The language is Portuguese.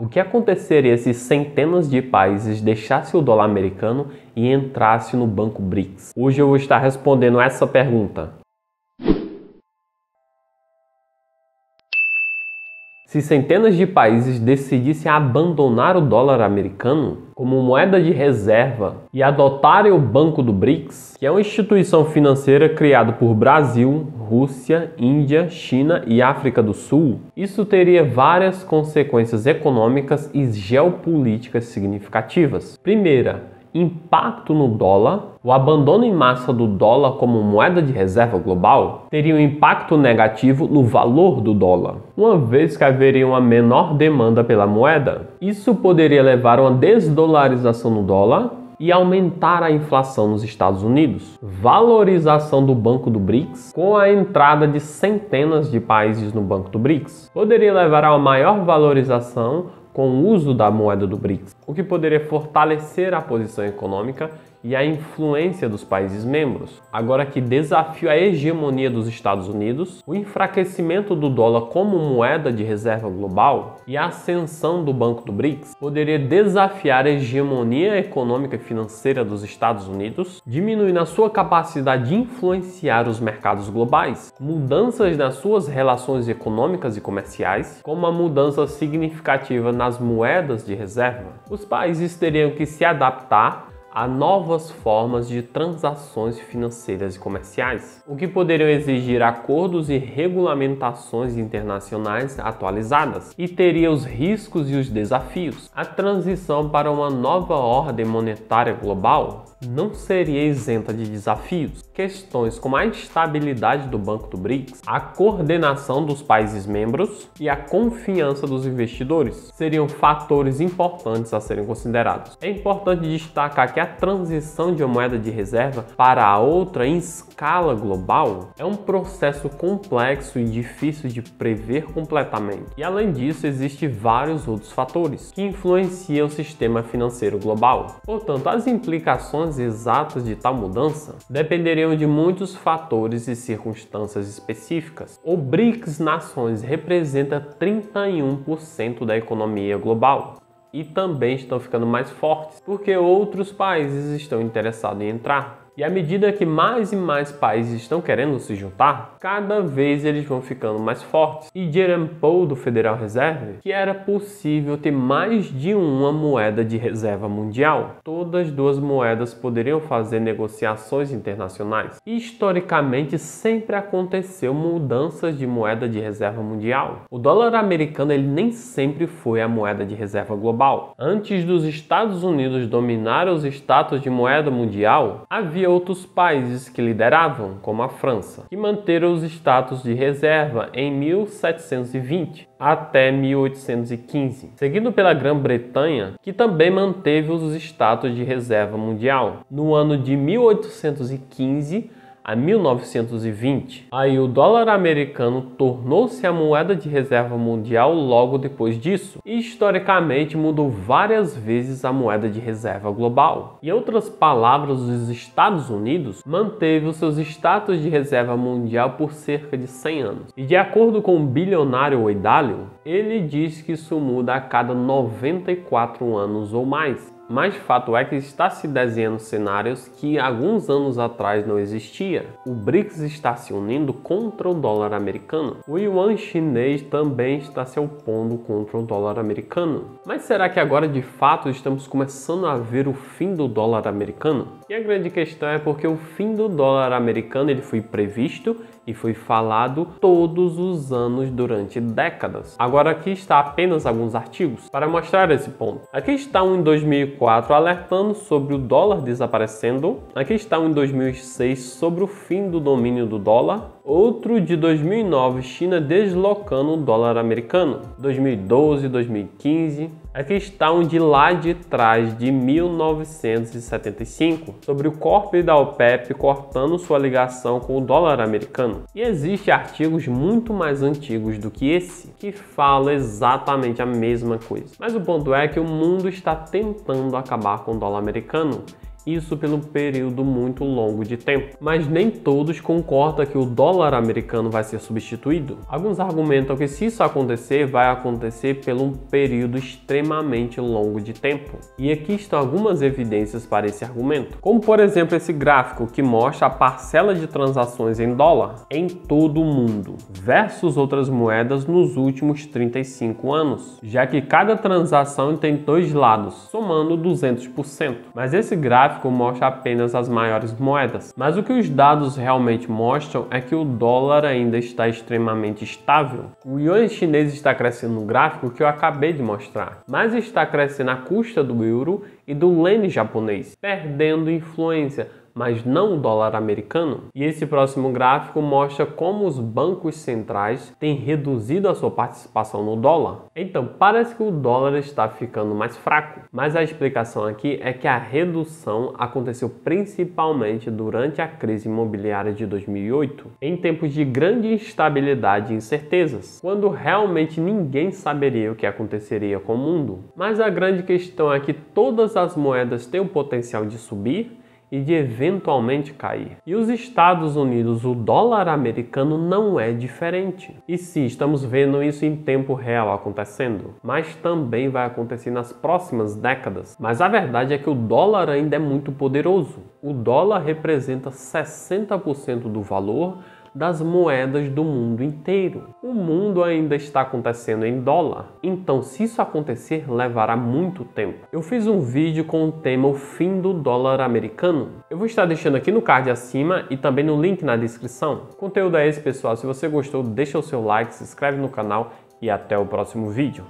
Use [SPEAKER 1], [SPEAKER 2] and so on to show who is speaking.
[SPEAKER 1] O que aconteceria se centenas de países deixassem o dólar americano e entrassem no Banco BRICS? Hoje eu vou estar respondendo essa pergunta. Se centenas de países decidissem abandonar o dólar americano como moeda de reserva e adotarem o Banco do BRICS, que é uma instituição financeira criada por Brasil, Rússia, Índia, China e África do Sul, isso teria várias consequências econômicas e geopolíticas significativas. Primeira, impacto no dólar. O abandono em massa do dólar como moeda de reserva global teria um impacto negativo no valor do dólar, uma vez que haveria uma menor demanda pela moeda. Isso poderia levar a uma desdolarização no dólar e aumentar a inflação nos Estados Unidos. Valorização do Banco do BRICS. Com a entrada de centenas de países no Banco do BRICS, poderia levar a uma maior valorização com o uso da moeda do BRICS, o que poderia fortalecer a posição econômica e a influência dos países membros. Agora que desafio a hegemonia dos Estados Unidos, o enfraquecimento do dólar como moeda de reserva global e a ascensão do Banco do BRICS poderia desafiar a hegemonia econômica e financeira dos Estados Unidos, diminuindo a sua capacidade de influenciar os mercados globais. Mudanças nas suas relações econômicas e comerciais, como a mudança significativa nas moedas de reserva. Os países teriam que se adaptar a novas formas de transações financeiras e comerciais, o que poderiam exigir acordos e regulamentações internacionais atualizadas, e teria os riscos e os desafios. A transição para uma nova ordem monetária global não seria isenta de desafios. Questões como a estabilidade do Banco do BRICS, a coordenação dos países membros e a confiança dos investidores seriam fatores importantes a serem considerados. É importante destacar que a transição de uma moeda de reserva para a outra em escala global é um processo complexo e difícil de prever completamente. E além disso, existem vários outros fatores que influenciam o sistema financeiro global. Portanto, as implicações exatas de tal mudança dependeriam de muitos fatores e circunstâncias específicas. O BRICS Nações representa 31% da economia global e também estão ficando mais fortes porque outros países estão interessados em entrar. E à medida que mais e mais países estão querendo se juntar, cada vez eles vão ficando mais fortes. E Jerome Powell, do Federal Reserve, que era possível ter mais de uma moeda de reserva mundial. Todas as duas moedas poderiam fazer negociações internacionais. E, historicamente, sempre aconteceu mudanças de moeda de reserva mundial. O dólar americano ele nem sempre foi a moeda de reserva global. Antes dos Estados Unidos dominarem os status de moeda mundial, havia outros países que lideravam, como a França, que manteram os status de reserva em 1720 até 1815, seguido pela Grã-Bretanha, que também manteve os status de reserva mundial no ano de 1815 a 1920. Aí o dólar americano tornou-se a moeda de reserva mundial logo depois disso, e historicamente mudou várias vezes a moeda de reserva global. Em outras palavras, os Estados Unidos manteve os seus status de reserva mundial por cerca de 100 anos. E de acordo com o bilionário Ray Dalio, ele diz que isso muda a cada 94 anos ou mais. Mas fato é que está se desenhando cenários que alguns anos atrás não existia. O BRICS está se unindo contra o dólar americano. O yuan chinês também está se opondo contra o dólar americano. Mas será que agora de fato estamos começando a ver o fim do dólar americano? E a grande questão é porque o fim do dólar americano ele foi previsto e foi falado todos os anos durante décadas. Agora aqui está apenas alguns artigos para mostrar esse ponto. Aqui está um em 2004 alertando sobre o dólar desaparecendo. Aqui está um em 2006 sobre o fim do domínio do dólar. Outro de 2009, China deslocando o dólar americano. 2012, 2015. Aqui está um de lá de trás, de 1975, sobre o corte da OPEP cortando sua ligação com o dólar americano. E existem artigos muito mais antigos do que esse, que falam exatamente a mesma coisa. Mas o ponto é que o mundo está tentando acabar com o dólar americano. isso pelo período muito longo de tempo. Mas nem todos concordam que o dólar americano vai ser substituído. Alguns argumentam que se isso acontecer, vai acontecer por um período extremamente longo de tempo. E aqui estão algumas evidências para esse argumento, como por exemplo esse gráfico que mostra a parcela de transações em dólar em todo o mundo versus outras moedas nos últimos 35 anos, já que cada transação tem dois lados, somando 200%. Mas esse gráfico mostra apenas as maiores moedas. Mas o que os dados realmente mostram é que o dólar ainda está extremamente estável. O yuan chinês está crescendo no gráfico que eu acabei de mostrar, mas está crescendo à custa do euro e do iene japonês, perdendo influência, mas não o dólar americano. E esse próximo gráfico mostra como os bancos centrais têm reduzido a sua participação no dólar. Então, parece que o dólar está ficando mais fraco, mas a explicação aqui é que a redução aconteceu principalmente durante a crise imobiliária de 2008, em tempos de grande instabilidade e incertezas, quando realmente ninguém saberia o que aconteceria com o mundo. Mas a grande questão é que todas as moedas têm o potencial de subir e de eventualmente cair. E os Estados Unidos, o dólar americano não é diferente. E sim, estamos vendo isso em tempo real acontecendo, mas também vai acontecer nas próximas décadas. Mas a verdade é que o dólar ainda é muito poderoso. O dólar representa 60% do valor das moedas do mundo inteiro. O mundo ainda está acontecendo em dólar, então se isso acontecer, levará muito tempo. Eu fiz um vídeo com o tema O Fim do Dólar Americano. Eu vou estar deixando aqui no card acima e também no link na descrição. O conteúdo é esse, pessoal. Se você gostou, deixa o seu like, se inscreve no canal e até o próximo vídeo.